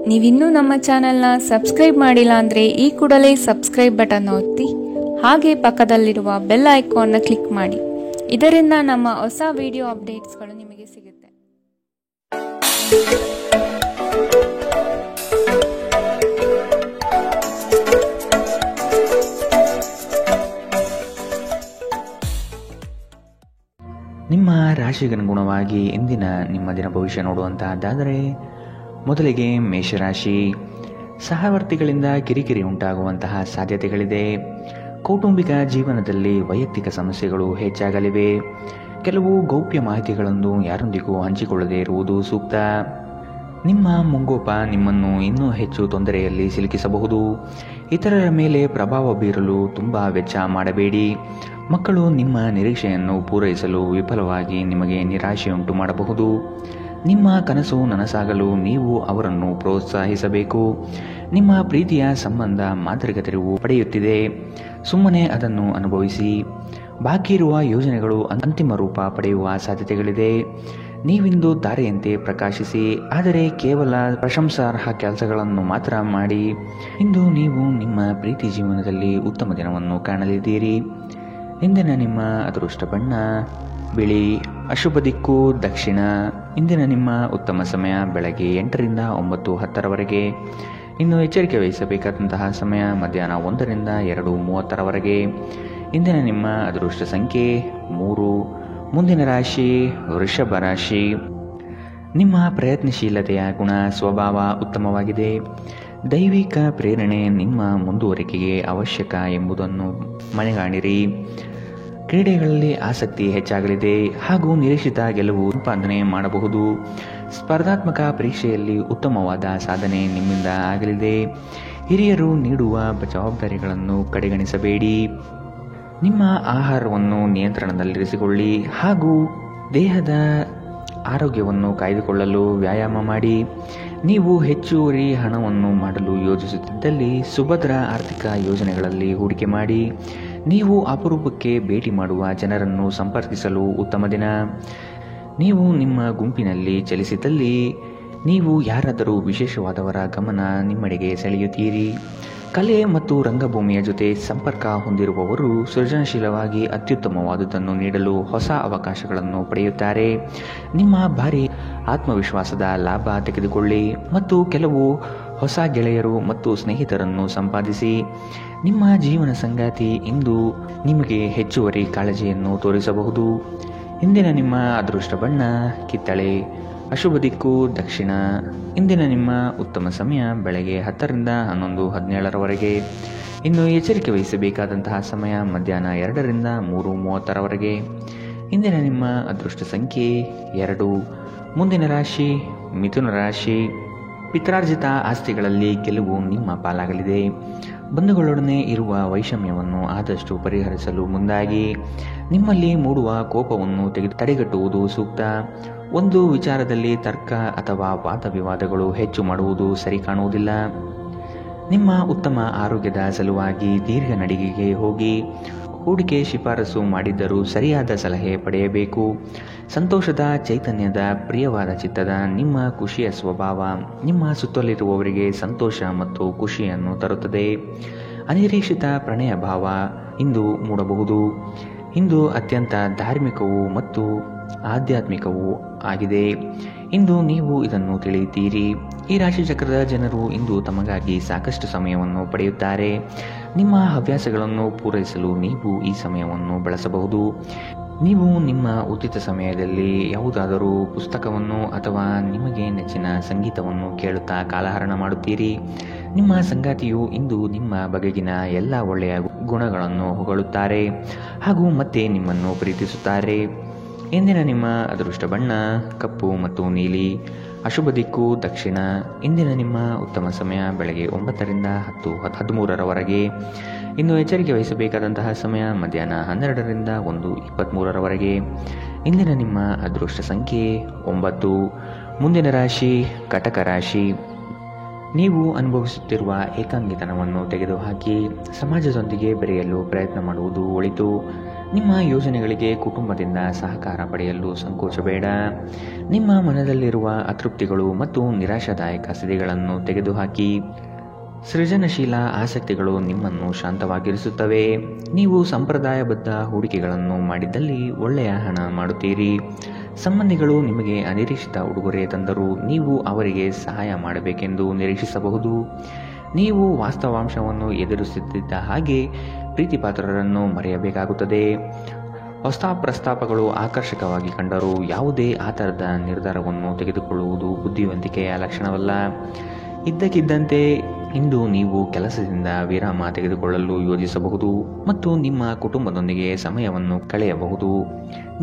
ನೀವಿನ್ನೂ ನಮ್ಮ ಚಾನೆಲ್ನ ಸಬ್ಸ್ಕ್ರೈಬ್ ಮಾಡಿಲ್ಲ ಅಂದರೆ ಈ ಕೂಡಲೇ ಸಬ್ಸ್ಕ್ರೈಬ್ ಬಟನ್ ಒತ್ತಿ ಹಾಗೆ ಪಕ್ಕದಲ್ಲಿರುವ ಬೆಲ್ ಐಕಾನ್ನ ಕ್ಲಿಕ್ ಮಾಡಿ. ಇದರಿಂದ ನಮ್ಮ ಹೊಸ ವಿಡಿಯೋ ಅಪ್ಡೇಟ್ಸ್ಗಳು ನಿಮಗೆ ಸಿಗುತ್ತೆ. ನಿಮ್ಮ ರಾಶಿಗನುಗುಣವಾಗಿ ಇಂದಿನ ನಿಮ್ಮ ದಿನ ಭವಿಷ್ಯ ನೋಡುವಂತಹದ್ದಾದರೆ, ಮೊದಲಿಗೆ ಮೇಷರಾಶಿ. ಸಹವರ್ತಿಗಳಿಂದ ಕಿರಿಕಿರಿ ಉಂಟಾಗುವಂತಹ ಸಾಧ್ಯತೆಗಳಿದೆ. ಕೌಟುಂಬಿಕ ಜೀವನದಲ್ಲಿ ವೈಯಕ್ತಿಕ ಸಮಸ್ಯೆಗಳು ಹೆಚ್ಚಾಗಲಿವೆ. ಕೆಲವು ಗೌಪ್ಯ ಮಾಹಿತಿಗಳನ್ನು ಯಾರೊಂದಿಗೂ ಹಂಚಿಕೊಳ್ಳದೇ ಇರುವುದು ಸೂಕ್ತ. ನಿಮ್ಮ ಮುಂಗೋಪ ನಿಮ್ಮನ್ನು ಇನ್ನೂ ಹೆಚ್ಚು ತೊಂದರೆಯಲ್ಲಿ ಸಿಲುಕಿಸಬಹುದು. ಇತರರ ಮೇಲೆ ಪ್ರಭಾವ ಬೀರಲು ತುಂಬ ವೆಚ್ಚ ಮಾಡಬೇಡಿ. ಮಕ್ಕಳು ನಿಮ್ಮ ನಿರೀಕ್ಷೆಯನ್ನು ಪೂರೈಸಲು ವಿಫಲವಾಗಿ ನಿಮಗೆ ನಿರಾಶೆಯುಂಟು ಮಾಡಬಹುದು. ನಿಮ್ಮ ಕನಸು ನನಸಾಗಲು ನೀವು ಅವರನ್ನು ಪ್ರೋತ್ಸಾಹಿಸಬೇಕು. ನಿಮ್ಮ ಪ್ರೀತಿಯ ಸಂಬಂಧ ಮಾಂತ್ರಿಕ ತಿರುವು ಪಡೆಯುತ್ತಿದೆ. ಸುಮ್ಮನೆ ಅದನ್ನು ಅನುಭವಿಸಿ. ಬಾಕಿ ಇರುವ ಯೋಜನೆಗಳು ಅಂತಿಮ ರೂಪ ಪಡೆಯುವ ಸಾಧ್ಯತೆಗಳಿದೆ. ನೀವಿಂದು ತಾರೆಯಂತೆ ಪ್ರಕಾಶಿಸಿ, ಆದರೆ ಕೇವಲ ಪ್ರಶಂಸಾರ್ಹ ಕೆಲಸಗಳನ್ನು ಮಾತ್ರ ಮಾಡಿ. ಇಂದು ನೀವು ನಿಮ್ಮ ಪ್ರೀತಿ ಜೀವನದಲ್ಲಿ ಉತ್ತಮ ದಿನವನ್ನು ಕಾಣಲಿದ್ದೀರಿ. ಇಂದಿನ ನಿಮ್ಮ ಅದೃಷ್ಟ ಬಣ್ಣ ಬಿಳಿ. ಅಶುಭ ದಿಕ್ಕು ದಕ್ಷಿಣ. ಇಂದಿನ ನಿಮ್ಮ ಉತ್ತಮ ಸಮಯ ಬೆಳಗ್ಗೆ 8ರಿಂದ 9:10ರವರೆಗೆ. ಇನ್ನು ಎಚ್ಚರಿಕೆ ವಹಿಸಬೇಕಾದಂತಹ ಸಮಯ ಮಧ್ಯಾಹ್ನ 1ರಿಂದ 2:30ರವರೆಗೆ. ಇಂದಿನ ನಿಮ್ಮ ಅದೃಷ್ಟ ಸಂಖ್ಯೆ 3. ಮುಂದಿನ ರಾಶಿ ವೃಷಭ ರಾಶಿ. ನಿಮ್ಮ ಪ್ರಯತ್ನಶೀಲತೆಯ ಗುಣ ಸ್ವಭಾವ ಉತ್ತಮವಾಗಿದೆ. ದೈವಿಕ ಪ್ರೇರಣೆ ನಿಮ್ಮ ಮುಂದುವರಿಕೆಗೆ ಅವಶ್ಯಕ ಎಂಬುದನ್ನು ಮನೆಗಾಣಿರಿ. ಕ್ರೀಡೆಗಳಲ್ಲಿ ಆಸಕ್ತಿ ಹೆಚ್ಚಾಗಲಿದೆ ಹಾಗೂ ನಿರೀಕ್ಷಿತ ಗೆಲುವು ಸಂಪಾದನೆ ಮಾಡಬಹುದು. ಸ್ಪರ್ಧಾತ್ಮಕ ಪರೀಕ್ಷೆಯಲ್ಲಿ ಉತ್ತಮವಾದ ಸಾಧನೆ ನಿಮ್ಮಿಂದ ಆಗಲಿದೆ. ಹಿರಿಯರು ನೀಡುವ ಜವಾಬ್ದಾರಿಗಳನ್ನು ಕಡೆಗಣಿಸಬೇಡಿ. ನಿಮ್ಮ ಆಹಾರವನ್ನು ನಿಯಂತ್ರಣದಲ್ಲಿರಿಸಿಕೊಳ್ಳಿ ಹಾಗೂ ದೇಹದ ಆರೋಗ್ಯವನ್ನು ಕಾಯ್ದುಕೊಳ್ಳಲು ವ್ಯಾಯಾಮ ಮಾಡಿ. ನೀವು ಹೆಚ್ಚುವರಿ ಹಣವನ್ನು ಮಾಡಲು ಯೋಜಿಸುತ್ತಿದ್ದಲ್ಲಿ ಸುಭದ್ರ ಆರ್ಥಿಕ ಯೋಜನೆಗಳಲ್ಲಿ ಹೂಡಿಕೆ ಮಾಡಿ. ನೀವು ಅಪರೂಪಕ್ಕೆ ಭೇಟಿ ಮಾಡುವ ಜನರನ್ನು ಸಂಪರ್ಕಿಸಲು ಉತ್ತಮ ದಿನ. ನೀವು ನಿಮ್ಮ ಗುಂಪಿನಲ್ಲಿ ಚಲಿಸಿದಲ್ಲಿ ನೀವು ಯಾರಾದರೂ ವಿಶೇಷವಾದವರ ಗಮನ ನಿಮ್ಮೆಡೆಗೆ ಸೆಳೆಯುತ್ತೀರಿ. ಕಲೆ ಮತ್ತು ರಂಗಭೂಮಿಯ ಜೊತೆ ಸಂಪರ್ಕ ಹೊಂದಿರುವವರು ಸೃಜನಶೀಲವಾಗಿ ಅತ್ಯುತ್ತಮವಾದುದನ್ನು ನೀಡಲು ಹೊಸ ಅವಕಾಶಗಳನ್ನು ಪಡೆಯುತ್ತಾರೆ. ನಿಮ್ಮ ಭಾರಿ ಆತ್ಮವಿಶ್ವಾಸದ ಲಾಭ ತೆಗೆದುಕೊಳ್ಳಿ ಮತ್ತು ಕೆಲವು ಹೊಸ ಗೆಳೆಯರು ಮತ್ತು ಸ್ನೇಹಿತರನ್ನು ಸಂಪಾದಿಸಿ. ನಿಮ್ಮ ಜೀವನ ಸಂಗಾತಿ ಇಂದು ನಿಮಗೆ ಹೆಚ್ಚುವರಿ ಕಾಳಜಿಯನ್ನು ತೋರಿಸಬಹುದು. ಇಂದಿನ ನಿಮ್ಮ ಅದೃಷ್ಟ ಬಣ್ಣ ಕಿತ್ತಳೆ. ಅಶುಭ ದಿಕ್ಕು ದಕ್ಷಿಣ. ಇಂದಿನ ನಿಮ್ಮ ಉತ್ತಮ ಸಮಯ ಬೆಳಗ್ಗೆ 10ರಿಂದ 11:17ರವರೆಗೆ. ಇನ್ನು ಎಚ್ಚರಿಕೆ ವಹಿಸಬೇಕಾದಂತಹ ಸಮಯ ಮಧ್ಯಾಹ್ನ 2ರಿಂದ 3:30ರವರೆಗೆ. ಇಂದಿನ ನಿಮ್ಮ ಅದೃಷ್ಟ ಸಂಖ್ಯೆ 2. ಮುಂದಿನ ರಾಶಿ ಮಿಥುನ ರಾಶಿ. ಪಿತ್ರಾರ್ಜಿತ ಆಸ್ತಿಗಳಲ್ಲಿ ಗೆಲುವು ನಿಮ್ಮ ಪಾಲಾಗಲಿದೆ. ಬಂಧುಗಳೊಡನೆ ಇರುವ ವೈಷಮ್ಯವನ್ನು ಆದಷ್ಟು ಪರಿಹರಿಸಲು ಮುಂದಾಗಿ. ನಿಮ್ಮಲ್ಲಿ ಮೂಡುವ ಕೋಪವನ್ನು ತಡೆಗಟ್ಟುವುದು ಸೂಕ್ತ. ಒಂದು ವಿಚಾರದಲ್ಲಿ ತರ್ಕ ಅಥವಾ ವಾದ ವಿವಾದಗಳು ಹೆಚ್ಚು ಮಾಡುವುದು ಸರಿ ಕಾಣುವುದಿಲ್ಲ. ನಿಮ್ಮ ಉತ್ತಮ ಆರೋಗ್ಯದ ಸಲುವಾಗಿ ದೀರ್ಘ ನಡಿಗೆಗೆ ಹೋಗಿ. ಹೂಡಿಕೆ ಶಿಫಾರಸು ಮಾಡಿದ್ದರೂ ಸರಿಯಾದ ಸಲಹೆ ಪಡೆಯಬೇಕು. ಸಂತೋಷದ ಚೈತನ್ಯದ ಪ್ರಿಯವಾದ ಚಿತ್ತದ ನಿಮ್ಮ ಖುಷಿಯ ಸ್ವಭಾವ ನಿಮ್ಮ ಸುತ್ತಲಿರುವವರಿಗೆ ಸಂತೋಷ ಮತ್ತು ಖುಷಿಯನ್ನು ತರುತ್ತದೆ. ಅನಿರೀಕ್ಷಿತ ಪ್ರಣಯ ಭಾವ ಇಂದು ಮೂಡಬಹುದು. ಇಂದು ಅತ್ಯಂತ ಧಾರ್ಮಿಕವೂ ಮತ್ತು ಆಧ್ಯಾತ್ಮಿಕವೂ ಆಗಿದೆ. ಇಂದು ನೀವು ಇದನ್ನು ತಿಳಿಯುತ್ತೀರಿ. ಈ ರಾಶಿ ಚಕ್ರದ ಜನರು ಇಂದು ತಮಗಾಗಿ ಸಾಕಷ್ಟು ಸಮಯವನ್ನು ಪಡೆಯುತ್ತಾರೆ. ನಿಮ್ಮ ಹವ್ಯಾಸಗಳನ್ನು ಪೂರೈಸಲು ನೀವು ಈ ಸಮಯವನ್ನು ಬಳಸಬಹುದು. ನೀವು ನಿಮ್ಮ ಉಚಿತ ಸಮಯದಲ್ಲಿ ಯಾವುದಾದರೂ ಪುಸ್ತಕವನ್ನು ಅಥವಾ ನಿಮಗೆ ನೆಚ್ಚಿನ ಸಂಗೀತವನ್ನು ಕೇಳುತ್ತಾ ಕಾಲಹರಣ ಮಾಡುತ್ತೀರಿ. ನಿಮ್ಮ ಸಂಗಾತಿಯು ಇಂದು ನಿಮ್ಮ ಬಗೆಗಿನ ಎಲ್ಲ ಒಳ್ಳೆಯ ಗುಣಗಳನ್ನು ಹೊಗಳುತ್ತಾರೆ ಹಾಗೂ ಮತ್ತೆ ನಿಮ್ಮನ್ನು ಪ್ರೀತಿಸುತ್ತಾರೆ. ಇಂದಿನ ನಿಮ್ಮ ಅದೃಷ್ಟ ಬಣ್ಣ ಕಪ್ಪು ಮತ್ತು ನೀಲಿ. ಅಶುಭ ದಿಕ್ಕು ದಕ್ಷಿಣ. ಇಂದಿನ ನಿಮ್ಮ ಉತ್ತಮ ಸಮಯ ಬೆಳಗ್ಗೆ 9ರಿಂದ 10:13ರವರೆಗೆ. ಇನ್ನು ಎಚ್ಚರಿಕೆ ವಹಿಸಬೇಕಾದಂತಹ ಸಮಯ ಮಧ್ಯಾಹ್ನ 12ರಿಂದ 1:23ರವರೆಗೆ. ಇಂದಿನ ನಿಮ್ಮ ಅದೃಷ್ಟ ಸಂಖ್ಯೆ 9. ಮುಂದಿನ ರಾಶಿ ಕಟಕ ರಾಶಿ. ನೀವು ಅನುಭವಿಸುತ್ತಿರುವ ಏಕಾಂಗಿತನವನ್ನು ತೆಗೆದುಹಾಕಿ ಸಮಾಜದೊಂದಿಗೆ ಬೆರೆಯಲು ಪ್ರಯತ್ನ ಮಾಡುವುದು ಒಳಿತು. ನಿಮ್ಮ ಯೋಜನೆಗಳಿಗೆ ಕುಟುಂಬದಿಂದ ಸಹಕಾರ ಪಡೆಯಲು ಸಂಕೋಚಬೇಡ. ನಿಮ್ಮ ಮನದಲ್ಲಿರುವ ಅತೃಪ್ತಿಗಳು ಮತ್ತು ನಿರಾಶಾದಾಯಕ ಸ್ಥಿತಿಗಳನ್ನು ತೆಗೆದುಹಾಕಿ. ಸೃಜನಶೀಲ ಆಸಕ್ತಿಗಳು ನಿಮ್ಮನ್ನು ಶಾಂತವಾಗಿರಿಸುತ್ತವೆ. ನೀವು ಸಂಪ್ರದಾಯಬದ್ಧ ಹೂಡಿಕೆಗಳನ್ನು ಮಾಡಿದ್ದಲ್ಲಿ ಒಳ್ಳೆಯ ಹಣ ಮಾಡುತ್ತೀರಿ. ಸಂಬಂಧಿಗಳು ನಿಮಗೆ ಅನಿರೀಕ್ಷಿತ ಉಡುಗೊರೆ ತಂದರೂ ನೀವು ಅವರಿಗೆ ಸಹಾಯ ಮಾಡಬೇಕೆಂದು ನಿರೀಕ್ಷಿಸಬಹುದು. ನೀವು ವಾಸ್ತವಾಂಶವನ್ನು ಎದುರಿಸುತ್ತಿದ್ದ ಹಾಗೆ ಪ್ರೀತಿಪಾತ್ರರನ್ನು ಮರೆಯಬೇಕಾಗುತ್ತದೆ. ಹೊಸ ಪ್ರಸ್ತಾಪಗಳು ಆಕರ್ಷಕವಾಗಿ ಕಂಡರೂ ಯಾವುದೇ ಆತರದ ನಿರ್ಧಾರವನ್ನು ತೆಗೆದುಕೊಳ್ಳುವುದು ಬುದ್ಧಿವಂತಿಕೆಯ ಲಕ್ಷಣವಲ್ಲ. ಇದ್ದಕ್ಕಿದ್ದಂತೆ ಇಂದು ನೀವು ಕೆಲಸದಿಂದ ವಿರಾಮ ತೆಗೆದುಕೊಳ್ಳಲು ಯೋಜಿಸಬಹುದು ಮತ್ತು ನಿಮ್ಮ ಕುಟುಂಬದೊಂದಿಗೆ ಸಮಯವನ್ನು ಕಳೆಯಬಹುದು.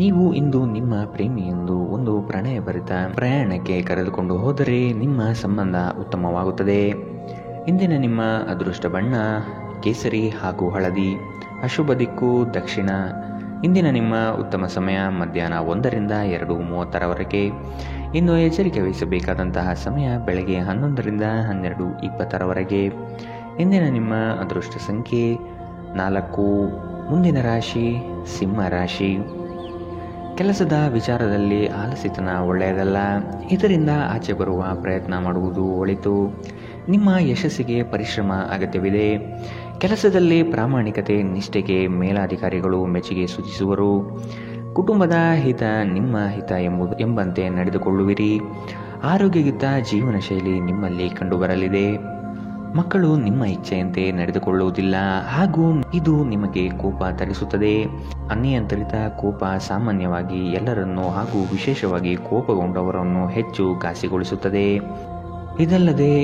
ನೀವು ಇಂದು ನಿಮ್ಮ ಪ್ರೇಮಿಯೊಂದು ಒಂದು ಪ್ರಣಯಭರಿತ ಪ್ರಯಾಣಕ್ಕೆ ಕರೆದುಕೊಂಡು ಹೋದರೆ ನಿಮ್ಮ ಸಂಬಂಧ ಉತ್ತಮವಾಗುತ್ತದೆ. ಇಂದಿನ ನಿಮ್ಮ ಅದೃಷ್ಟ ಬಣ್ಣ ಕೇಸರಿ ಹಾಗೂ ಹಳದಿ. ಅಶುಭ ದಿಕ್ಕು ದಕ್ಷಿಣ. ಇಂದಿನ ನಿಮ್ಮ ಉತ್ತಮ ಸಮಯ ಮಧ್ಯಾಹ್ನ 1ರಿಂದ 2:30ರವರೆಗೆ. ಇನ್ನು ಎಚ್ಚರಿಕೆ ವಹಿಸಬೇಕಾದಂತಹ ಸಮಯ ಬೆಳಗ್ಗೆ 11ರಿಂದ 12:20ರವರೆಗೆ. ಇಂದಿನ ನಿಮ್ಮ ಅದೃಷ್ಟ ಸಂಖ್ಯೆ 4. ಮುಂದಿನ ರಾಶಿ ಸಿಂಹ ರಾಶಿ. ಕೆಲಸದ ವಿಚಾರದಲ್ಲಿ ಆಲಸ್ಯತನ ಒಳ್ಳೆಯದಲ್ಲ. ಇದರಿಂದ ಆಚೆ ಬರುವ ಪ್ರಯತ್ನ ಮಾಡುವುದು ಒಳಿತು. ನಿಮ್ಮ ಯಶಸ್ಸಿಗೆ ಪರಿಶ್ರಮ ಅಗತ್ಯವಿದೆ. ಕೆಲಸದಲ್ಲಿ ಪ್ರಾಮಾಣಿಕತೆ ನಿಷ್ಠೆಗೆ ಮೇಲಾಧಿಕಾರಿಗಳು ಮೆಚ್ಚುಗೆ ಸೂಚಿಸುವರು. ಕುಟುಂಬದ ಹಿತ ನಿಮ್ಮ ಹಿತ ಎಂಬಂತೆ ನಡೆದುಕೊಳ್ಳುವಿರಿ. ಆರೋಗ್ಯಯುತ ಜೀವನ ಶೈಲಿ ನಿಮ್ಮಲ್ಲಿ ಕಂಡುಬರಲಿದೆ. ಮಕ್ಕಳು ನಿಮ್ಮ ಇಚ್ಛೆಯಂತೆ ನಡೆದುಕೊಳ್ಳುವುದಿಲ್ಲ ಹಾಗೂ ಇದು ನಿಮಗೆ ಕೋಪ ತರಿಸುತ್ತದೆ. ಅನಿಯಂತ್ರಿತ ಕೋಪ ಸಾಮಾನ್ಯವಾಗಿ ಎಲ್ಲರನ್ನೂ ಹಾಗೂ ವಿಶೇಷವಾಗಿ ಕೋಪಗೊಂಡವರನ್ನು ಹೆಚ್ಚು ಘಾಸಿಗೊಳಿಸುತ್ತದೆ. ಇದಲ್ಲದೆ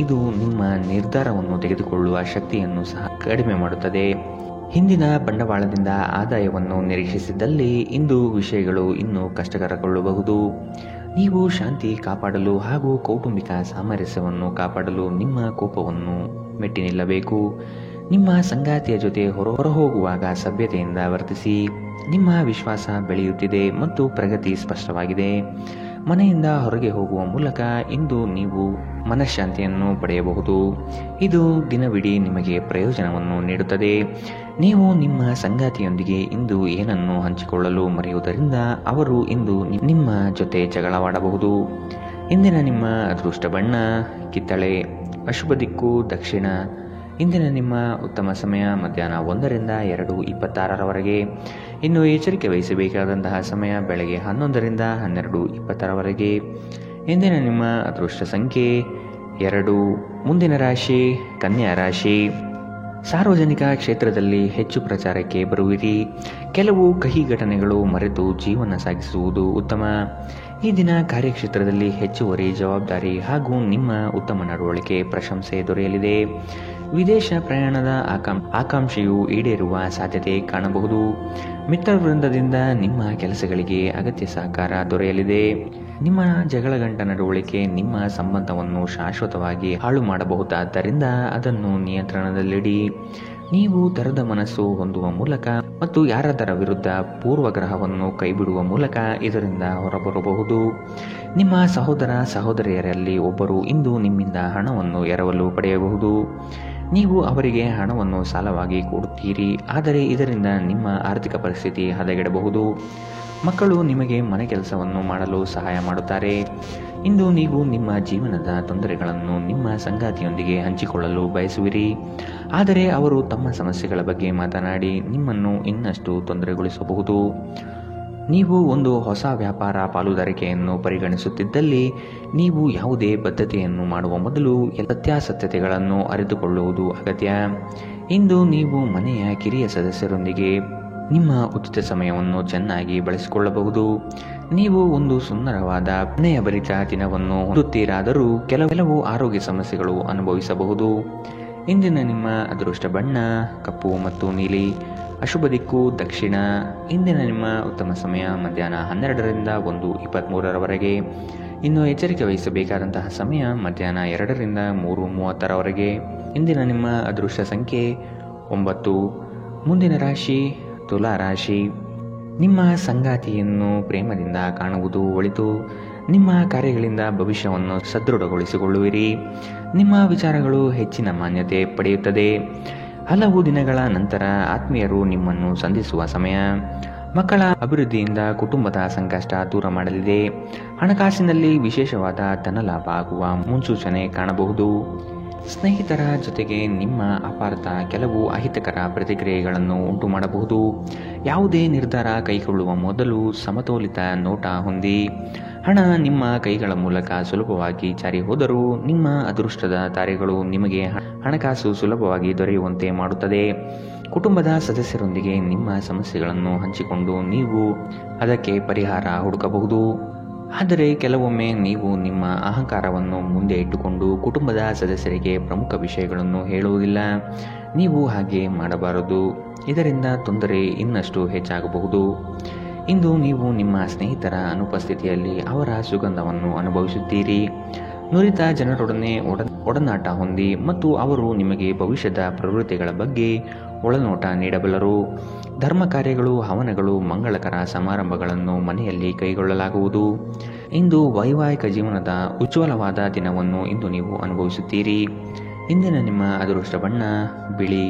ಇದು ನಿಮ್ಮ ನಿರ್ಧಾರವನ್ನು ತೆಗೆದುಕೊಳ್ಳುವ ಶಕ್ತಿಯನ್ನು ಸಹ ಕಡಿಮೆ ಮಾಡುತ್ತದೆ. ಹಿಂದಿನ ಬಂಡವಾಳದಿಂದ ಆದಾಯವನ್ನು ನಿರೀಕ್ಷಿಸಿದ್ದಲ್ಲಿ ಇಂದು ವಿಷಯಗಳು ಇನ್ನೂ ಕಷ್ಟಕರಗೊಳ್ಳಬಹುದು. ನೀವು ಶಾಂತಿ ಕಾಪಾಡಲು ಹಾಗೂ ಕೌಟುಂಬಿಕ ಸಾಮರಸ್ಯವನ್ನು ಕಾಪಾಡಲು ನಿಮ್ಮ ಕೋಪವನ್ನು ಮೆಟ್ಟಿ ನಿಲ್ಲಬೇಕು. ನಿಮ್ಮ ಸಂಗಾತಿಯ ಜೊತೆ ಹೊರಹೋಗುವಾಗ ಸಭ್ಯತೆಯಿಂದ ವರ್ತಿಸಿ. ನಿಮ್ಮ ವಿಶ್ವಾಸ ಬೆಳೆಯುತ್ತಿದೆ ಮತ್ತು ಪ್ರಗತಿ ಸ್ಪಷ್ಟವಾಗಿದೆ. ಮನೆಯಿಂದ ಹೊರಗೆ ಹೋಗುವ ಮೂಲಕ ಇಂದು ನೀವು ಮನಃಶಾಂತಿಯನ್ನು ಪಡೆಯಬಹುದು. ಇದು ದಿನವಿಡೀ ನಿಮಗೆ ಪ್ರಯೋಜನವನ್ನು ನೀಡುತ್ತದೆ. ನೀವು ನಿಮ್ಮ ಸಂಗಾತಿಯೊಂದಿಗೆ ಇಂದು ಏನನ್ನು ಹಂಚಿಕೊಳ್ಳಲು ಮರೆಯುವುದರಿಂದ ಅವರು ಇಂದು ನಿಮ್ಮ ಜೊತೆ ಜಗಳವಾಡಬಹುದು. ಇಂದಿನ ನಿಮ್ಮ ಅದೃಷ್ಟ ಬಣ್ಣ ಕಿತ್ತಳೆ. ಅಶುಭ ದಿಕ್ಕು ದಕ್ಷಿಣ. ಇಂದಿನ ನಿಮ್ಮ ಉತ್ತಮ ಸಮಯ ಮಧ್ಯಾಹ್ನ 1ರಿಂದ 2:26ರವರೆಗೆ. ಇನ್ನು ಎಚ್ಚರಿಕೆ ವಹಿಸಬೇಕಾದಂತಹ ಸಮಯ ಬೆಳಗ್ಗೆ 11ರಿಂದ 12:20ರವರೆಗೆ. ಇಂದಿನ ನಿಮ್ಮ ಅದೃಷ್ಟ ಸಂಖ್ಯೆ 2. ಮುಂದಿನ ರಾಶಿ ಕನ್ಯಾ ರಾಶಿ. ಸಾರ್ವಜನಿಕ ಕ್ಷೇತ್ರದಲ್ಲಿ ಹೆಚ್ಚು ಪ್ರಚಾರಕ್ಕೆ ಬರುವಿರಿ. ಕೆಲವು ಕಹಿ ಘಟನೆಗಳು ಮರೆತು ಜೀವನ ಸಾಗಿಸುವುದು ಉತ್ತಮ. ಈ ದಿನ ಕಾರ್ಯಕ್ಷೇತ್ರದಲ್ಲಿ ಹೆಚ್ಚುವರಿ ಜವಾಬ್ದಾರಿ ಹಾಗೂ ನಿಮ್ಮ ಉತ್ತಮ ನಡವಳಿಕೆ ಪ್ರಶಂಸೆ ದೊರೆಯಲಿದೆ. ವಿದೇಶ ಪ್ರಯಾಣದ ಆಕಾಂಕ್ಷೆಯು ಈಡೇರುವ ಸಾಧ್ಯತೆ ಕಾಣಬಹುದು. ಮಿತ್ರವೃಂದದಿಂದ ನಿಮ್ಮ ಕೆಲಸಗಳಿಗೆ ಅಗತ್ಯ ಸಹಕಾರ ದೊರೆಯಲಿದೆ. ನಿಮ್ಮ ಜಗಳಗಂಟ ನಡವಳಿಕೆ ನಿಮ್ಮ ಸಂಬಂಧವನ್ನು ಶಾಶ್ವತವಾಗಿ ಹಾಳು ಮಾಡಬಹುದಾದ್ದರಿಂದ ಅದನ್ನು ನಿಯಂತ್ರಣದಲ್ಲಿಡಿ. ನೀವು ತೆರೆದ ಮನಸ್ಸು ಹೊಂದುವ ಮೂಲಕ ಮತ್ತು ಯಾರಾದರ ವಿರುದ್ಧ ಪೂರ್ವಗ್ರಹವನ್ನು ಕೈಬಿಡುವ ಮೂಲಕ ಇದರಿಂದ ಹೊರಬರಬಹುದು. ನಿಮ್ಮ ಸಹೋದರ ಸಹೋದರಿಯರಲ್ಲಿ ಒಬ್ಬರು ಇಂದು ನಿಮ್ಮಿಂದ ಹಣವನ್ನು ಎರವಲು ಪಡೆಯಬಹುದು. ನೀವು ಅವರಿಗೆ ಹಣವನ್ನು ಸಾಲವಾಗಿ ಕೊಡುತ್ತೀರಿ, ಆದರೆ ಇದರಿಂದ ನಿಮ್ಮ ಆರ್ಥಿಕ ಪರಿಸ್ಥಿತಿ ಹದಗೆಡಬಹುದು. ಮಕ್ಕಳು ನಿಮಗೆ ಮನೆ ಕೆಲಸವನ್ನು ಮಾಡಲು ಸಹಾಯ ಮಾಡುತ್ತಾರೆ. ಇಂದು ನೀವು ನಿಮ್ಮ ಜೀವನದ ತೊಂದರೆಗಳನ್ನು ನಿಮ್ಮ ಸಂಗಾತಿಯೊಂದಿಗೆ ಹಂಚಿಕೊಳ್ಳಲು ಬಯಸುವಿರಿ, ಆದರೆ ಅವರು ತಮ್ಮ ಸಮಸ್ಯೆಗಳ ಬಗ್ಗೆ ಮಾತನಾಡಿ ನಿಮ್ಮನ್ನು ಇನ್ನಷ್ಟು ತೊಂದರೆಗೊಳಿಸಬಹುದು. ನೀವು ಒಂದು ಹೊಸ ವ್ಯಾಪಾರ ಪಾಲುದಾರಿಕೆಯನ್ನು ಪರಿಗಣಿಸುತ್ತಿದ್ದಲ್ಲಿ ನೀವು ಯಾವುದೇ ಬದ್ಧತೆಯನ್ನು ಮಾಡುವ ಮೊದಲು ಸತ್ಯಾಸತ್ಯತೆಗಳನ್ನು ಅರಿತುಕೊಳ್ಳುವುದು ಅಗತ್ಯ. ಇಂದು ನೀವು ಮನೆಯ ಕಿರಿಯ ಸದಸ್ಯರೊಂದಿಗೆ ನಿಮ್ಮ ಉಚಿತ ಸಮಯವನ್ನು ಚೆನ್ನಾಗಿ ಬಳಸಿಕೊಳ್ಳಬಹುದು. ನೀವು ಒಂದು ಸುಂದರವಾದ ಪ್ರಣಯಭರಿತ ದಿನವನ್ನು ಹೊಂದುತ್ತೀರಾದರೂ ಕೆಲವು ಆರೋಗ್ಯ ಸಮಸ್ಯೆಗಳು ಅನುಭವಿಸಬಹುದು. ಇಂದಿನ ನಿಮ್ಮ ಅದೃಷ್ಟ ಬಣ್ಣ ಕಪ್ಪು ಮತ್ತು ನೀಲಿ. ಅಶುಭ ದಿಕ್ಕು ದಕ್ಷಿಣ. ಇಂದಿನ ನಿಮ್ಮ ಉತ್ತಮ ಸಮಯ ಮಧ್ಯಾಹ್ನ 12ರಿಂದ 1:23ರವರೆಗೆ. ಇನ್ನು ಎಚ್ಚರಿಕೆ ವಹಿಸಬೇಕಾದಂತಹ ಸಮಯ ಮಧ್ಯಾಹ್ನ 2ರಿಂದ 3:30ರವರೆಗೆ. ಇಂದಿನ ನಿಮ್ಮ ಅದೃಷ್ಟ ಸಂಖ್ಯೆ 9. ಮುಂದಿನ ರಾಶಿ ತುಲಾ ರಾಶಿ. ನಿಮ್ಮ ಸಂಗಾತಿಯನ್ನು ಪ್ರೇಮದಿಂದ ಕಾಣುವುದು ಒಳಿತು. ನಿಮ್ಮ ಕಾರ್ಯಗಳಿಂದ ಭವಿಷ್ಯವನ್ನು ಸದೃಢಗೊಳಿಸಿಕೊಳ್ಳುವಿರಿ. ನಿಮ್ಮ ವಿಚಾರಗಳು ಹೆಚ್ಚಿನ ಮಾನ್ಯತೆ ಪಡೆಯುತ್ತದೆ. ಹಲವು ದಿನಗಳ ನಂತರ ಆತ್ಮೀಯರು ನಿಮ್ಮನ್ನು ಸಂಧಿಸುವ ಸಮಯ. ಮಕ್ಕಳ ಅಭಿವೃದ್ಧಿಯಿಂದ ಕುಟುಂಬದ ಸಂಕಷ್ಟ ದೂರ ಮಾಡಲಿದೆ. ಹಣಕಾಸಿನಲ್ಲಿ ವಿಶೇಷವಾದ ಧನಲಾಭ ಆಗುವ ಮುನ್ಸೂಚನೆ ಕಾಣಬಹುದು. ಸ್ನೇಹಿತರ ಜೊತೆಗೆ ನಿಮ್ಮ ಅಪಾರ್ಥ ಕೆಲವು ಅಹಿತಕರ ಪ್ರತಿಕ್ರಿಯೆಗಳನ್ನು ಉಂಟು ಮಾಡಬಹುದು. ಯಾವುದೇ ನಿರ್ಧಾರ ಕೈಗೊಳ್ಳುವ ಮೊದಲು ಸಮತೋಲಿತ ನೋಟ ಹೊಂದಿ. ಹಣ ನಿಮ್ಮ ಕೈಗಳ ಮೂಲಕ ಸುಲಭವಾಗಿ ಜಾರಿ ಹೋದರೂ ನಿಮ್ಮ ಅದೃಷ್ಟದ ತಾರೆಗಳು ನಿಮಗೆ ಹಣಕಾಸು ಸುಲಭವಾಗಿ ದೊರೆಯುವಂತೆ ಮಾಡುತ್ತದೆ. ಕುಟುಂಬದ ಸದಸ್ಯರೊಂದಿಗೆ ನಿಮ್ಮ ಸಮಸ್ಯೆಗಳನ್ನು ಹಂಚಿಕೊಂಡು ನೀವು ಅದಕ್ಕೆ ಪರಿಹಾರ ಹುಡುಕಬಹುದು. ಆದರೆ ಕೆಲವೊಮ್ಮೆ ನೀವು ನಿಮ್ಮ ಅಹಂಕಾರವನ್ನು ಮುಂದೆ ಇಟ್ಟುಕೊಂಡು ಕುಟುಂಬದ ಸದಸ್ಯರಿಗೆ ಪ್ರಮುಖ ವಿಷಯಗಳನ್ನು ಹೇಳುವುದಿಲ್ಲ. ನೀವು ಹಾಗೆ ಮಾಡಬಾರದು. ಇದರಿಂದ ತೊಂದರೆ ಇನ್ನಷ್ಟು ಹೆಚ್ಚಾಗಬಹುದು. ಇಂದು ನೀವು ನಿಮ್ಮ ಸ್ನೇಹಿತರ ಅನುಪಸ್ಥಿತಿಯಲ್ಲಿ ಅವರ ಸುಗಂಧವನ್ನು ಅನುಭವಿಸುತ್ತೀರಿ. ನುರಿತ ಜನರೊಡನೆ ಒಡನಾಟ ಹೊಂದಿ ಮತ್ತು ಅವರು ನಿಮಗೆ ಭವಿಷ್ಯದ ಪ್ರವೃತ್ತಿಗಳ ಬಗ್ಗೆ ಒಳನೋಟ ನೀಡಬಲ್ಲರು. ಧರ್ಮ ಕಾರ್ಯಗಳು, ಹವನಗಳು, ಮಂಗಳಕರ ಸಮಾರಂಭಗಳನ್ನು ಮನೆಯಲ್ಲಿ ಕೈಗೊಳ್ಳಲಾಗುವುದು. ಇಂದು ವೈವಾಹಿಕ ಜೀವನದ ಉಜ್ವಲವಾದ ದಿನವನ್ನು ಇಂದು ನೀವು ಅನುಭವಿಸುತ್ತೀರಿ. ಇಂದಿನ ನಿಮ್ಮ ಅದೃಷ್ಟ ಬಣ್ಣ ಬಿಳಿ.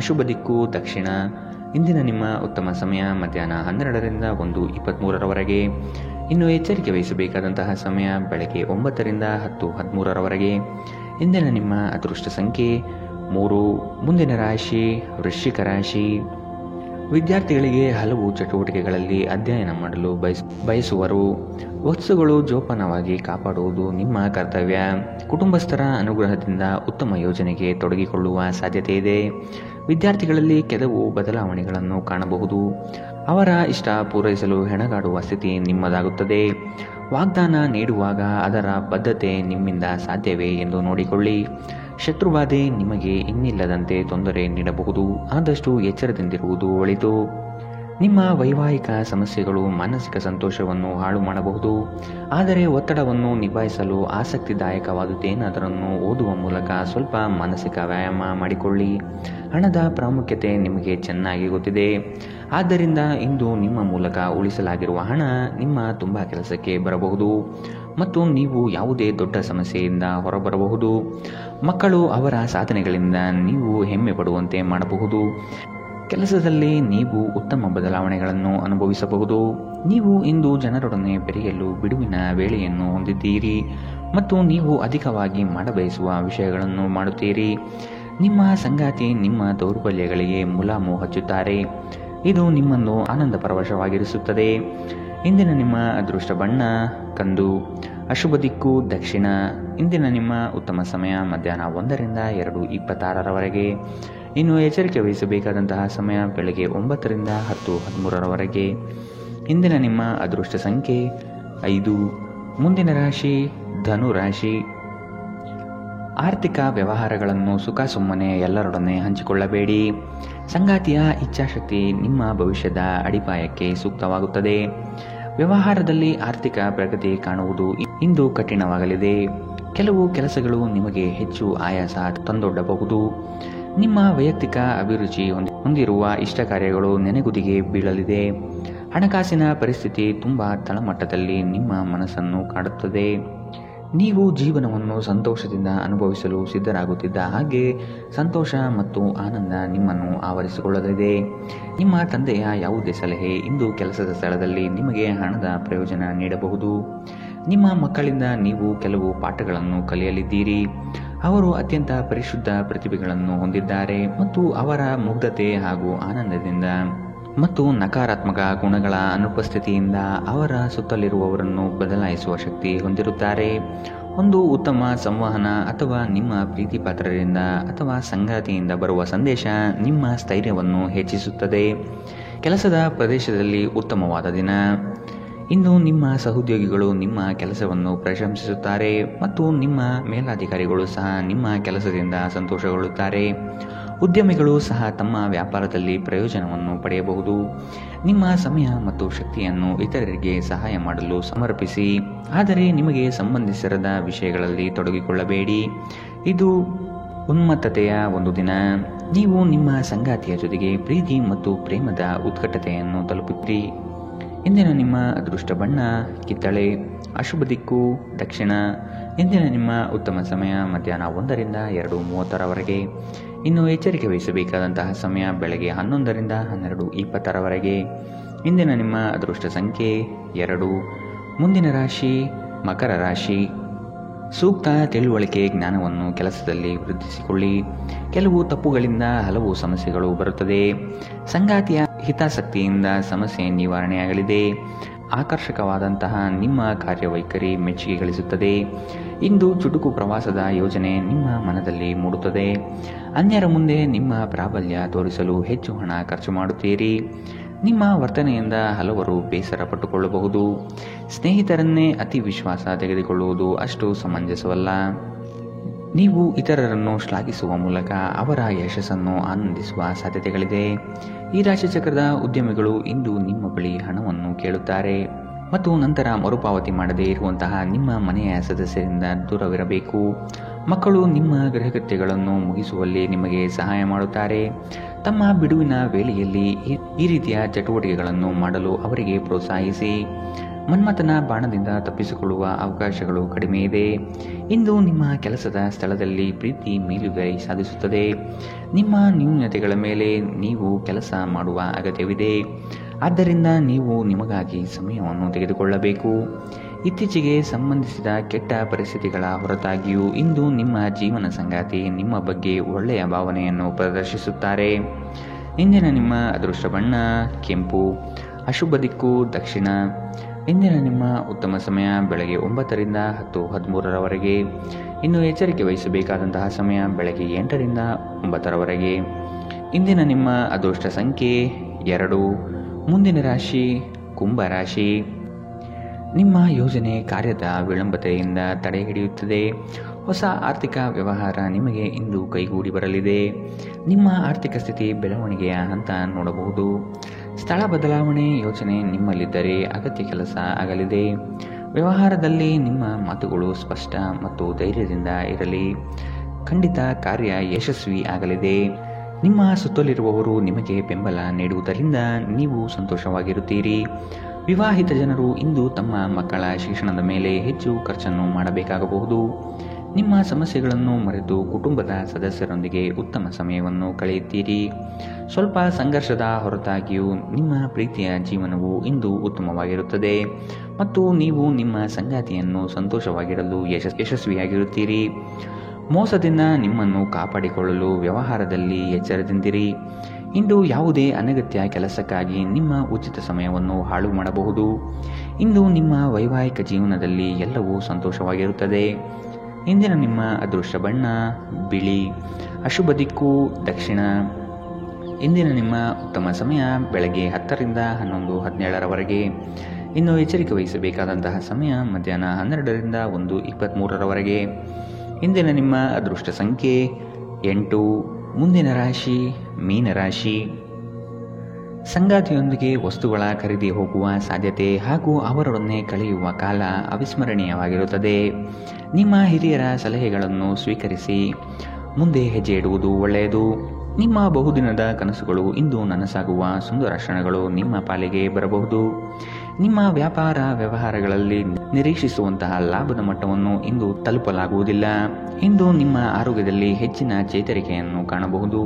ಅಶುಭ ದಿಕ್ಕು ದಕ್ಷಿಣ. ಇಂದಿನ ನಿಮ್ಮ ಉತ್ತಮ ಸಮಯ ಮಧ್ಯಾಹ್ನ 12ರಿಂದ 1:23ರವರೆಗೆ. ಇನ್ನು ಎಚ್ಚರಿಕೆ ವಹಿಸಬೇಕಾದಂತಹ ಸಮಯ ಬೆಳಗ್ಗೆ 9ರಿಂದ 10:13ರವರೆಗೆ. ಇಂದಿನ ನಿಮ್ಮ ಅದೃಷ್ಟ ಸಂಖ್ಯೆ 3. ಮುಂದಿನ ರಾಶಿ ವೃಶ್ಚಿಕ ರಾಶಿ. ವಿದ್ಯಾರ್ಥಿಗಳಿಗೆ ಹಲವು ಚಟುವಟಿಕೆಗಳಲ್ಲಿ ಅಧ್ಯಯನ ಮಾಡಲು ಬಯಸುವರು. ವಸ್ತುಗಳು ಜೋಪಾನವಾಗಿ ಕಾಪಾಡುವುದು ನಿಮ್ಮ ಕರ್ತವ್ಯ. ಕುಟುಂಬಸ್ಥರ ಅನುಗ್ರಹದಿಂದ ಉತ್ತಮ ಯೋಜನೆಗೆ ತೊಡಗಿಕೊಳ್ಳುವ ಸಾಧ್ಯತೆ ಇದೆ. ವಿದ್ಯಾರ್ಥಿಗಳಲ್ಲಿ ಕೆಲವು ಬದಲಾವಣೆಗಳನ್ನು ಕಾಣಬಹುದು. ಅವರ ಇಷ್ಟ ಪೂರೈಸಲು ಹೆಣಗಾಡುವ ಸ್ಥಿತಿ ನಿಮ್ಮದಾಗುತ್ತದೆ. ವಾಗ್ದಾನ ನೀಡುವಾಗ ಅದರ ಬದ್ಧತೆ ನಿಮ್ಮಿಂದ ಸಾಧ್ಯವೇ ಎಂದು ನೋಡಿಕೊಳ್ಳಿ. ಶತ್ರುಬಾಧೆ ನಿಮಗೆ ಇನ್ನಿಲ್ಲದಂತೆ ತೊಂದರೆ ನೀಡಬಹುದು. ಆದಷ್ಟು ಎಚ್ಚರದಿಂದಿರುವುದು ಒಳಿತು. ನಿಮ್ಮ ವೈವಾಹಿಕ ಸಮಸ್ಯೆಗಳು ಮಾನಸಿಕ ಸಂತೋಷವನ್ನು ಹಾಳು ಮಾಡಬಹುದು. ಆದರೆ ಒತ್ತಡವನ್ನು ನಿಭಾಯಿಸಲು ಆಸಕ್ತಿದಾಯಕವಾದುದೇನಾದರನ್ನು ಓದುವ ಮೂಲಕ ಸ್ವಲ್ಪ ಮಾನಸಿಕ ವ್ಯಾಯಾಮ ಮಾಡಿಕೊಳ್ಳಿ. ಹಣದ ಪ್ರಾಮುಖ್ಯತೆ ನಿಮಗೆ ಚೆನ್ನಾಗಿ ಗೊತ್ತಿದೆ. ಆದ್ದರಿಂದ ಇಂದು ನಿಮ್ಮ ಮೂಲಕ ಉಳಿಸಲಾಗಿರುವ ಹಣ ನಿಮ್ಮ ತುಂಬ ಕೆಲಸಕ್ಕೆ ಬರಬಹುದು ಮತ್ತು ನೀವು ಯಾವುದೇ ದೊಡ್ಡ ಸಮಸ್ಯೆಯಿಂದ ಹೊರಬರಬಹುದು. ಮಕ್ಕಳು ಅವರ ಸಾಧನೆಗಳಿಂದ ನೀವು ಹೆಮ್ಮೆ ಪಡುವಂತೆ ಮಾಡಬಹುದು. ಕೆಲಸದಲ್ಲಿ ನೀವು ಉತ್ತಮ ಬದಲಾವಣೆಗಳನ್ನು ಅನುಭವಿಸಬಹುದು. ನೀವು ಇಂದು ಜನರೊಡನೆ ಬೆರೆಯಲು ಬಿಡುವಿನ ವೇಳೆಯನ್ನು ಹೊಂದಿದ್ದೀರಿ ಮತ್ತು ನೀವು ಅಧಿಕವಾಗಿ ಮಾಡಬಯಸುವ ವಿಷಯಗಳನ್ನು ಮಾಡುತ್ತೀರಿ. ನಿಮ್ಮ ಸಂಗಾತಿ ನಿಮ್ಮ ದೌರ್ಬಲ್ಯಗಳಿಗೆ ಮುಲಾಮು ಹಚ್ಚುತ್ತಾರೆ. ಇದು ನಿಮ್ಮನ್ನು ಆನಂದ ಪರವಶವಾಗಿರಿಸುತ್ತದೆ. ಇಂದಿನ ನಿಮ್ಮ ಅದೃಷ್ಟ ಬಣ್ಣ ಕಂದು. ಅಶುಭ ದಿಕ್ಕು ದಕ್ಷಿಣ. ಇಂದಿನ ನಿಮ್ಮ ಉತ್ತಮ ಸಮಯ ಮಧ್ಯಾಹ್ನ 1ರಿಂದ 2:26ರವರೆಗೆ. ಇನ್ನು ಎಚ್ಚರಿಕೆ ವಹಿಸಬೇಕಾದಂತಹ ಸಮಯ ಬೆಳಗ್ಗೆ 9ರಿಂದ 10:13ರವರೆಗೆ. ಇಂದಿನ ನಿಮ್ಮ ಅದೃಷ್ಟ ಸಂಖ್ಯೆ 5. ಮುಂದಿನ ರಾಶಿ ಧನು ರಾಶಿ. ಆರ್ಥಿಕ ವ್ಯವಹಾರಗಳನ್ನು ಸುಖ ಸುಮ್ಮನೆ ಎಲ್ಲರೊಡನೆ ಹಂಚಿಕೊಳ್ಳಬೇಡಿ. ಸಂಗಾತಿಯ ಇಚ್ಛಾಶಕ್ತಿ ನಿಮ್ಮ ಭವಿಷ್ಯದ ಅಡಿಪಾಯಕ್ಕೆ ಸೂಕ್ತವಾಗುತ್ತದೆ. ವ್ಯವಹಾರದಲ್ಲಿ ಆರ್ಥಿಕ ಪ್ರಗತಿ ಕಾಣುವುದು ಇಂದು ಕಠಿಣವಾಗಲಿದೆ. ಕೆಲವು ಕೆಲಸಗಳು ನಿಮಗೆ ಹೆಚ್ಚು ಆಯಾಸ ತಂದೊಡ್ಡಬಹುದು. ನಿಮ್ಮ ವೈಯಕ್ತಿಕ ಅಭಿರುಚಿ ಹೊಂದಿರುವ ಇಷ್ಟ ಕಾರ್ಯಗಳು ನೆನೆಗುದಿಗೆ ಬೀಳಲಿದೆ. ಹಣಕಾಸಿನ ಪರಿಸ್ಥಿತಿ ತುಂಬ ತಳಮಟ್ಟದಲ್ಲಿ ನಿಮ್ಮ ಮನಸ್ಸನ್ನು ಕಾಡುತ್ತದೆ. ನೀವು ಜೀವನವನ್ನು ಸಂತೋಷದಿಂದ ಅನುಭವಿಸಲು ಸಿದ್ಧರಾಗುತ್ತಿದ್ದ ಹಾಗೆ ಸಂತೋಷ ಮತ್ತು ಆನಂದ ನಿಮ್ಮನ್ನು ಆವರಿಸಿಕೊಳ್ಳಲಿದೆ. ನಿಮ್ಮ ತಂದೆಯ ಯಾವುದೇ ಸಲಹೆ ಇಂದು ಕೆಲಸದ ಸ್ಥಳದಲ್ಲಿ ನಿಮಗೆ ಹಣದ ಪ್ರಯೋಜನ ನೀಡಬಹುದು. ನಿಮ್ಮ ಮಕ್ಕಳಿಂದ ನೀವು ಕೆಲವು ಪಾಠಗಳನ್ನು ಕಲಿಯಲಿದ್ದೀರಿ. ಅವರು ಅತ್ಯಂತ ಪರಿಶುದ್ಧ ಪ್ರತಿಭೆಗಳನ್ನು ಹೊಂದಿದ್ದಾರೆ ಮತ್ತು ಅವರ ಮುಗ್ಧತೆ ಹಾಗೂ ಆನಂದದಿಂದ ಮತ್ತು ನಕಾರಾತ್ಮಕ ಗುಣಗಳ ಅನುಪಸ್ಥಿತಿಯಿಂದ ಅವರ ಸುತ್ತಲಿರುವವರನ್ನು ಬದಲಾಯಿಸುವ ಶಕ್ತಿ ಹೊಂದಿರುತ್ತಾರೆ. ಒಂದು ಉತ್ತಮ ಸಂವಹನ ಅಥವಾ ನಿಮ್ಮ ಪ್ರೀತಿಪಾತ್ರರಿಂದ ಅಥವಾ ಸಂಗಾತಿಯಿಂದ ಬರುವ ಸಂದೇಶ ನಿಮ್ಮ ಸ್ಥೈರ್ಯವನ್ನು ಹೆಚ್ಚಿಸುತ್ತದೆ. ಕೆಲಸದ ಪ್ರದೇಶದಲ್ಲಿ ಉತ್ತಮವಾದ ದಿನ. ಇಂದು ನಿಮ್ಮ ಸಹೋದ್ಯೋಗಿಗಳು ನಿಮ್ಮ ಕೆಲಸವನ್ನು ಪ್ರಶಂಸಿಸುತ್ತಾರೆ ಮತ್ತು ನಿಮ್ಮ ಮೇಲಾಧಿಕಾರಿಗಳು ಸಹ ನಿಮ್ಮ ಕೆಲಸದಿಂದ ಸಂತೋಷಗೊಳ್ಳುತ್ತಾರೆ. ಉದ್ಯಮಿಗಳು ಸಹ ತಮ್ಮ ವ್ಯಾಪಾರದಲ್ಲಿ ಪ್ರಯೋಜನವನ್ನು ಪಡೆಯಬಹುದು. ನಿಮ್ಮ ಸಮಯ ಮತ್ತು ಶಕ್ತಿಯನ್ನು ಇತರರಿಗೆ ಸಹಾಯ ಮಾಡಲು ಸಮರ್ಪಿಸಿ, ಆದರೆ ನಿಮಗೆ ಸಂಬಂಧಿಸಿರದ ವಿಷಯಗಳಲ್ಲಿ ತೊಡಗಿಕೊಳ್ಳಬೇಡಿ. ಇದು ಉನ್ಮತ್ತತೆಯ ಒಂದು ದಿನ. ನೀವು ನಿಮ್ಮ ಸಂಗಾತಿಯ ಜೊತೆಗೆ ಪ್ರೀತಿ ಮತ್ತು ಪ್ರೇಮದ ಉತ್ಕಟತೆಯನ್ನು ತಲುಪುತ್ತೀರಿ. ಇಂದಿನ ನಿಮ್ಮ ಅದೃಷ್ಟ ಬಣ್ಣ ಕಿತ್ತಳೆ. ಅಶುಭ ದಿಕ್ಕು ದಕ್ಷಿಣ. ಇಂದಿನ ನಿಮ್ಮ ಉತ್ತಮ ಸಮಯ ಮಧ್ಯಾಹ್ನ 1ರಿಂದ 2:30ರವರೆಗೆ. ಇನ್ನು ಎಚ್ಚರಿಕೆ ವಹಿಸಬೇಕಾದಂತಹ ಸಮಯ ಬೆಳಗ್ಗೆ 11ರಿಂದ 12:20ರವರೆಗೆ. ಇಂದಿನ ನಿಮ್ಮ ಅದೃಷ್ಟ ಸಂಖ್ಯೆ 2. ಮುಂದಿನ ರಾಶಿ ಮಕರ ರಾಶಿ. ಸೂಕ್ತ ತಿಳುವಳಿಕೆ ಜ್ಞಾನವನ್ನು ಕೆಲಸದಲ್ಲಿ ವೃದ್ಧಿಸಿಕೊಳ್ಳಿ. ಕೆಲವು ತಪ್ಪುಗಳಿಂದ ಹಲವು ಸಮಸ್ಯೆಗಳು ಬರುತ್ತದೆ. ಸಂಗಾತಿಯ ಹಿತಾಸಕ್ತಿಯಿಂದ ಸಮಸ್ಯೆ ನಿವಾರಣೆಯಾಗಲಿದೆ. ಆಕರ್ಷಕವಾದಂತಹ ನಿಮ್ಮ ಕಾರ್ಯವೈಖರಿ ಮೆಚ್ಚುಗೆ ಗಳಿಸುತ್ತದೆ. ಇಂದು ಚುಟುಕು ಪ್ರವಾಸದ ಯೋಜನೆ ನಿಮ್ಮ ಮನದಲ್ಲಿ ಮೂಡುತ್ತದೆ. ಅನ್ಯರ ಮುಂದೆ ನಿಮ್ಮ ಪ್ರಾಬಲ್ಯ ತೋರಿಸಲು ಹೆಚ್ಚು ಹಣ ಖರ್ಚು ಮಾಡುತ್ತೀರಿ. ನಿಮ್ಮ ವರ್ತನೆಯಿಂದ ಹಲವರು ಬೇಸರ ಪಟ್ಟುಕೊಳ್ಳಬಹುದು. ಸ್ನೇಹಿತರನ್ನೇ ಅತಿ ವಿಶ್ವಾಸ ತೆಗೆದುಕೊಳ್ಳುವುದು ಅಷ್ಟು ಸಮಂಜಸವಲ್ಲ. ನೀವು ಇತರರನ್ನು ಶ್ಲಾಘಿಸುವ ಮೂಲಕ ಅವರ ಯಶಸ್ಸನ್ನು ಆನಂದಿಸುವ ಸಾಧ್ಯತೆಗಳಿದೆ. ಈ ರಾಶಿಚಕ್ರದ ಉದ್ಯಮಿಗಳು ಇಂದು ನಿಮ್ಮ ಬಳಿ ಹಣವನ್ನು ಕೇಳುತ್ತಾರೆ ಮತ್ತು ನಂತರ ಮರುಪಾವತಿ ಮಾಡದೇ ಇರುವಂತಹ ನಿಮ್ಮ ಮನೆಯ ಸದಸ್ಯರಿಂದ ದೂರವಿರಬೇಕು. ಮಕ್ಕಳು ನಿಮ್ಮ ಗೃಹಕೃತ್ಯಗಳನ್ನು ಮುಗಿಸುವಲ್ಲಿ ನಿಮಗೆ ಸಹಾಯ ಮಾಡುತ್ತಾರೆ. ತಮ್ಮ ಬಿಡುವಿನ ವೇಳೆಯಲ್ಲಿ ಈ ರೀತಿಯ ಚಟುವಟಿಕೆಗಳನ್ನು ಮಾಡಲು ಅವರಿಗೆ ಪ್ರೋತ್ಸಾಹಿಸಿ. ಮನ್ಮಥನ ಬಾಣದಿಂದ ತಪ್ಪಿಸಿಕೊಳ್ಳುವ ಅವಕಾಶಗಳು ಕಡಿಮೆ ಇದೆ. ಇಂದು ನಿಮ್ಮ ಕೆಲಸದ ಸ್ಥಳದಲ್ಲಿ ಪ್ರೀತಿ ಮೇಲುಗೈ ಸಾಧಿಸುತ್ತದೆ. ನಿಮ್ಮ ನ್ಯೂನತೆಗಳ ಮೇಲೆ ನೀವು ಕೆಲಸ ಮಾಡುವ ಅಗತ್ಯವಿದೆ. ಆದ್ದರಿಂದ ನೀವು ನಿಮಗಾಗಿ ಸಮಯವನ್ನು ತೆಗೆದುಕೊಳ್ಳಬೇಕು. ಇತ್ತೀಚೆಗೆ ಸಂಬಂಧಿಸಿದ ಕೆಟ್ಟ ಪರಿಸ್ಥಿತಿಗಳ ಹೊರತಾಗಿಯೂ ಇಂದು ನಿಮ್ಮ ಜೀವನ ಸಂಗಾತಿ ನಿಮ್ಮ ಬಗ್ಗೆ ಒಳ್ಳೆಯ ಭಾವನೆಯನ್ನು ಪ್ರದರ್ಶಿಸುತ್ತಾರೆ. ಇಂದಿನ ನಿಮ್ಮ ಅದೃಷ್ಟ ಬಣ್ಣ ಕೆಂಪು. ಅಶುಭ ದಿಕ್ಕು ದಕ್ಷಿಣ. ಇಂದಿನ ನಿಮ್ಮ ಉತ್ತಮ ಸಮಯ ಬೆಳಗ್ಗೆ 9ರಿಂದ 10:13ರವರೆಗೆ. ಇನ್ನು ಎಚ್ಚರಿಕೆ ವಹಿಸಬೇಕಾದಂತಹ ಸಮಯ ಬೆಳಗ್ಗೆ 8ರಿಂದ 9ರವರೆಗೆ. ಇಂದಿನ ನಿಮ್ಮ ಅದೃಷ್ಟ ಸಂಖ್ಯೆ 2. ಮುಂದಿನ ರಾಶಿ ಕುಂಭರಾಶಿ. ನಿಮ್ಮ ಯೋಜನೆ ಕಾರ್ಯದ ವಿಳಂಬತೆಯಿಂದ ತಡೆ ಹಿಡಿಯುತ್ತದೆ. ಹೊಸ ಆರ್ಥಿಕ ವ್ಯವಹಾರ ನಿಮಗೆ ಇಂದು ಕೈಗೂಡಿ ಬರಲಿದೆ. ನಿಮ್ಮ ಆರ್ಥಿಕ ಸ್ಥಿತಿ ಬೆಳವಣಿಗೆಯ ಹಂತ ನೋಡಬಹುದು. ಸ್ಥಳ ಬದಲಾವಣೆ ಯೋಚನೆ ನಿಮ್ಮಲ್ಲಿದ್ದರೆ ಅಗತ್ಯ ಕೆಲಸ ಆಗಲಿದೆ. ವ್ಯವಹಾರದಲ್ಲಿ ನಿಮ್ಮ ಮಾತುಗಳು ಸ್ಪಷ್ಟ ಮತ್ತು ಧೈರ್ಯದಿಂದ ಇರಲಿ. ಖಂಡಿತ ಕಾರ್ಯ ಯಶಸ್ವಿ ಆಗಲಿದೆ. ನಿಮ್ಮ ಸುತ್ತಲಿರುವವರು ನಿಮಗೆ ಬೆಂಬಲ ನೀಡುವುದರಿಂದ ನೀವು ಸಂತೋಷವಾಗಿರುತ್ತೀರಿ. ವಿವಾಹಿತ ಜನರು ಇಂದು ತಮ್ಮ ಮಕ್ಕಳ ಶಿಕ್ಷಣದ ಮೇಲೆ ಹೆಚ್ಚು ಖರ್ಚನ್ನು ಮಾಡಬೇಕಾಗಬಹುದು. ನಿಮ್ಮ ಸಮಸ್ಯೆಗಳನ್ನು ಮರೆತು ಕುಟುಂಬದ ಸದಸ್ಯರೊಂದಿಗೆ ಉತ್ತಮ ಸಮಯವನ್ನು ಕಳೆಯುತ್ತೀರಿ. ಸ್ವಲ್ಪ ಸಂಘರ್ಷದ ಹೊರತಾಗಿಯೂ ನಿಮ್ಮ ಪ್ರೀತಿಯ ಜೀವನವು ಇಂದು ಉತ್ತಮವಾಗಿರುತ್ತದೆ ಮತ್ತು ನೀವು ನಿಮ್ಮ ಸಂಗಾತಿಯನ್ನು ಸಂತೋಷವಾಗಿರಲು ಯಶಸ್ವಿಯಾಗಿರುತ್ತೀರಿ. ಮೋಸದಿಂದ ನಿಮ್ಮನ್ನು ಕಾಪಾಡಿಕೊಳ್ಳಲು ವ್ಯವಹಾರದಲ್ಲಿ ಎಚ್ಚರದಿಂದಿರಿ. ಇಂದು ಯಾವುದೇ ಅನಗತ್ಯ ಕೆಲಸಕ್ಕಾಗಿ ನಿಮ್ಮ ಉಚಿತ ಸಮಯವನ್ನು ಹಾಳು ಮಾಡಬಹುದು. ಇಂದು ನಿಮ್ಮ ವೈವಾಹಿಕ ಜೀವನದಲ್ಲಿ ಎಲ್ಲವೂ ಸಂತೋಷವಾಗಿರುತ್ತದೆ. ಇಂದಿನ ನಿಮ್ಮ ಅದೃಷ್ಟ ಬಣ್ಣ ಬಿಳಿ. ಅಶುಭ ದಿಕ್ಕು ದಕ್ಷಿಣ. ಇಂದಿನ ನಿಮ್ಮ ಉತ್ತಮ ಸಮಯ ಬೆಳಗ್ಗೆ 10ರಿಂದ 11:17ರವರೆಗೆ. ಇನ್ನು ಎಚ್ಚರಿಕೆ ವಹಿಸಬೇಕಾದಂತಹ ಸಮಯ ಮಧ್ಯಾಹ್ನ 12ರಿಂದ 1:23ರವರೆಗೆ. ಇಂದಿನ ನಿಮ್ಮ ಅದೃಷ್ಟ ಸಂಖ್ಯೆ 8. ಮುಂದಿನ ರಾಶಿ ಮೀನರಾಶಿ. ಸಂಗಾತಿಯೊಂದಿಗೆ ವಸ್ತುಗಳ ಖರೀದಿ ಹೋಗುವ ಸಾಧ್ಯತೆ ಹಾಗೂ ಅವರೊಡನೆ ಕಳೆಯುವ ಕಾಲ ಅವಿಸ್ಮರಣೀಯವಾಗಿರುತ್ತದೆ. ನಿಮ್ಮ ಹಿರಿಯರ ಸಲಹೆಗಳನ್ನು ಸ್ವೀಕರಿಸಿ ಮುಂದೆ ಹೆಜ್ಜೆ ಇಡುವುದು ಒಳ್ಳೆಯದು. ನಿಮ್ಮ ಬಹುದಿನದ ಕನಸುಗಳು ಇಂದು ನನಸಾಗುವ ಸುಂದರ ಕ್ಷಣಗಳು ನಿಮ್ಮ ಪಾಲಿಗೆ ಬರಬಹುದು. ನಿಮ್ಮ ವ್ಯಾಪಾರ ವ್ಯವಹಾರಗಳಲ್ಲಿ ನಿರೀಕ್ಷಿಸುವಂತಹ ಲಾಭದ ಮಟ್ಟವನ್ನು ಇಂದು ತಲುಪಲಾಗುವುದಿಲ್ಲ. ಇಂದು ನಿಮ್ಮ ಆರೋಗ್ಯದಲ್ಲಿ ಹೆಚ್ಚಿನ ಚೇತರಿಕೆಯನ್ನು ಕಾಣಬಹುದು.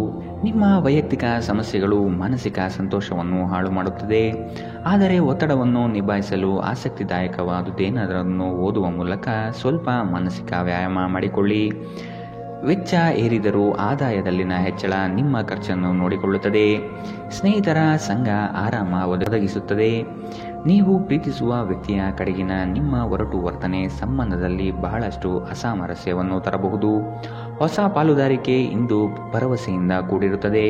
ನಿಮ್ಮ ವೈಯಕ್ತಿಕ ಸಮಸ್ಯೆಗಳು ಮಾನಸಿಕ ಸಂತೋಷವನ್ನು ಹಾಳು ಮಾಡುತ್ತದೆ. ಆದರೆ ಒತ್ತಡವನ್ನು ನಿಭಾಯಿಸಲು ಆಸಕ್ತಿದಾಯಕವಾದುದೇನಾದರನ್ನು ಓದುವ ಮೂಲಕ ಸ್ವಲ್ಪ ಮಾನಸಿಕ ವ್ಯಾಯಾಮ ಮಾಡಿಕೊಳ್ಳಿ. ವೆಚ್ಚ ಏರಿದರೂ ಆದಾಯದಲ್ಲಿನ ಹೆಚ್ಚಳ ನಿಮ್ಮ ಖರ್ಚನ್ನು ನೋಡಿಕೊಳ್ಳುತ್ತದೆ. ಸ್ನೇಹಿತರ ಸಂಘ ಆರಾಮ ಒದಗಿಸುತ್ತದೆ. ನೀವು ಪ್ರೀತಿಸುವ ವ್ಯಕ್ತಿಯ ಕಡೆಗಿನ ನಿಮ್ಮ ಒರಟು ವರ್ತನೆ ಸಂಬಂಧದಲ್ಲಿ ಬಹಳಷ್ಟು ಅಸಾಮರಸ್ಯವನ್ನು ತರಬಹುದು. ಹೊಸ ಪಾಲುದಾರಿಕೆ ಇಂದು ಭರವಸೆಯಿಂದ ಕೂಡಿರುತ್ತದೆ.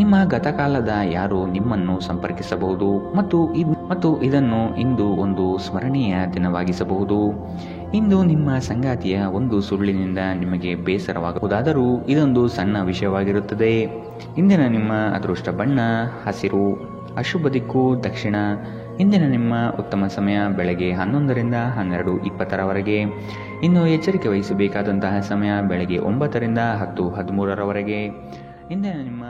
ನಿಮ್ಮ ಗತಕಾಲದ ಯಾರು ನಿಮ್ಮನ್ನು ಸಂಪರ್ಕಿಸಬಹುದು ಮತ್ತು ಇದನ್ನು ಇಂದು ಒಂದು ಸ್ಮರಣೀಯ ದಿನವಾಗಿಸಬಹುದು. ಇಂದು ನಿಮ್ಮ ಸಂಗಾತಿಯ ಒಂದು ಸುಳ್ಳಿನಿಂದ ನಿಮಗೆ ಬೇಸರವಾಗಬಹುದಾದರೂ ಇದೊಂದು ಸಣ್ಣ ವಿಷಯವಾಗಿರುತ್ತದೆ. ಇಂದಿನ ನಿಮ್ಮ ಅದೃಷ್ಟ ಬಣ್ಣ ಹಸಿರು. ಅಶುಭ ದಿಕ್ಕು ದಕ್ಷಿಣ. ಇಂದಿನ ನಿಮ್ಮ ಉತ್ತಮ ಸಮಯ ಬೆಳಗ್ಗೆ 11ರಿಂದ 12:20ರವರೆಗೆ. ಇನ್ನು ಎಚ್ಚರಿಕೆ ವಹಿಸಬೇಕಾದಂತಹ ಸಮಯ ಬೆಳಗ್ಗೆ 9ರಿಂದ 10:13ರವರೆಗೆ. ಇಂದಿನ ನಿಮ್ಮ